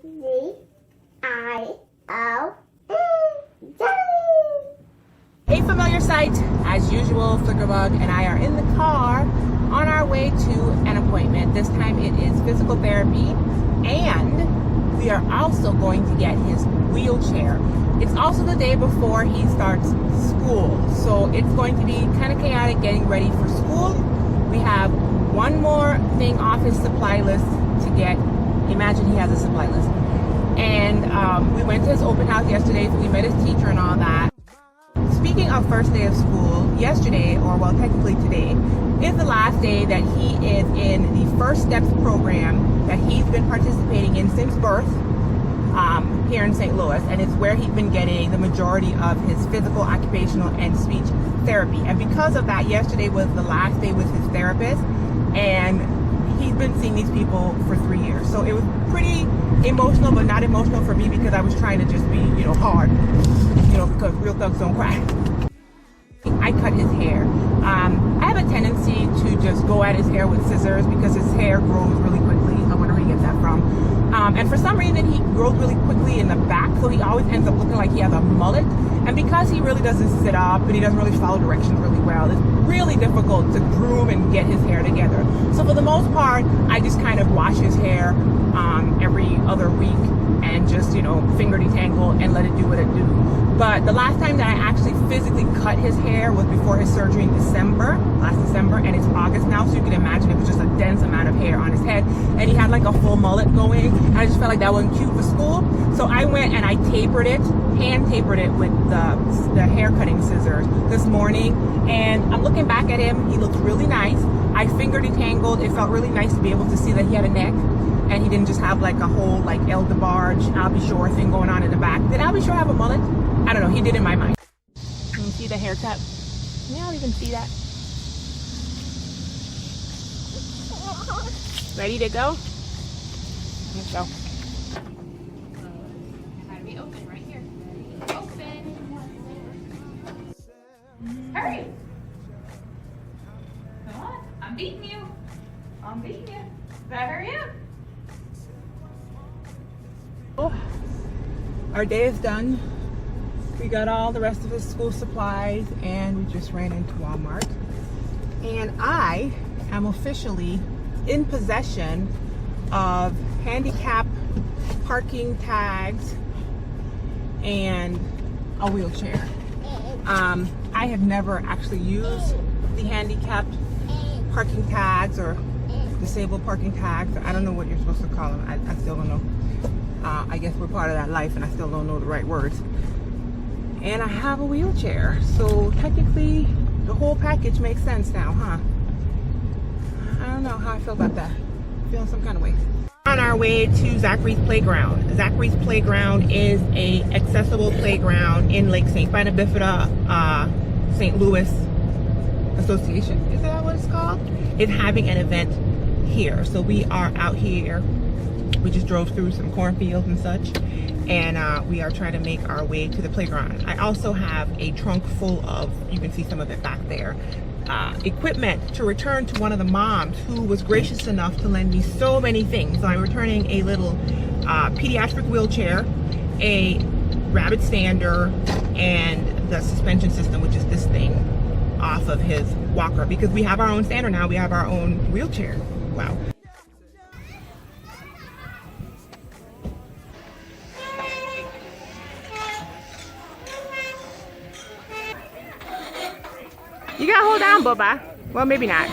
A familiar sight, as usual. Flickerbug and I are in the car on our way to an appointment. This time it is physical therapy, and we are also going to get his wheelchair. It's also the day before he starts school, so it's going to be kind of chaotic getting ready for school. We have one more thing off his supply list to get. Imagine he has a supply list. And we went to his open house yesterday, so we met his teacher and all that. Speaking of first day of school, yesterday, or well technically today, is the last day that he is in the First Steps program that he's been participating in since birth here in St. Louis, and it's where he's been getting the majority of his physical, occupational, and speech therapy. And because of that, yesterday was the last day with his therapist, and he's been seeing these people for 3 years. So it was pretty emotional, but not emotional for me because I was trying to just be, hard, because real thugs don't cry. I cut his hair. I have a tendency to just go at his hair with scissors because his hair grows really quickly. I wonder where he gets that from. And for some reason, he grows really quickly in the back, so he always ends up looking like he has a mullet. And because he really doesn't sit up and he doesn't really follow directions really well, it's really difficult to groom and get his hair together. So for the most part, I just kind of wash his hair every other week and just, finger detangle and let it do what it do. But the last time that I actually physically cut his hair was before his surgery in last December, and it's August now, so you can imagine it was just a dense amount of hair on his head, and he had like a full mullet going, and I just felt like that wasn't cute for school. So I went and I tapered it, hand tapered it with the hair cutting scissors this morning, and I'm looking back at him, he looks really nice. I finger detangled. It felt really nice to be able to see that he had a neck, and he didn't just have like a whole like El DeBarge, Albie Shore thing going on in the back. Did Albie Shore have a mullet? I don't know, he did in my mind. Can you see the haircut? Can y'all even see that? Ready to go? Let's go. Gotta be open right here. Open. Hurry. Come on. I'm beating you. I'm beating you. Better hurry up. Our day is done. We got all the rest of his school supplies, and we just ran into Walmart. And I am officially in possession of handicap parking tags and a wheelchair. I have never actually used the handicapped parking tags or disabled parking tags. I don't know what you're supposed to call them. I still don't know. I guess we're part of that life, and I still don't know the right words. And I have a wheelchair, so technically the whole package makes sense now, huh? I don't know how I feel about that. I'm feeling some kind of way. On our way to Zachary's Playground. Zachary's Playground is a accessible playground in Lake St. By the Bifida St. Louis Association, is that what it's called? It's having an event here, so we are out here. We just drove through some cornfields and such, and we are trying to make our way to the playground. I also have a trunk full of, you can see some of it back there, equipment to return to one of the moms who was gracious enough to lend me so many things. So I'm returning a little pediatric wheelchair, a rabbit stander, and the suspension system, which is this thing off of his walker, because we have our own stander now, we have our own wheelchair. Wow. You gotta hold down, Bubba. Well, maybe not.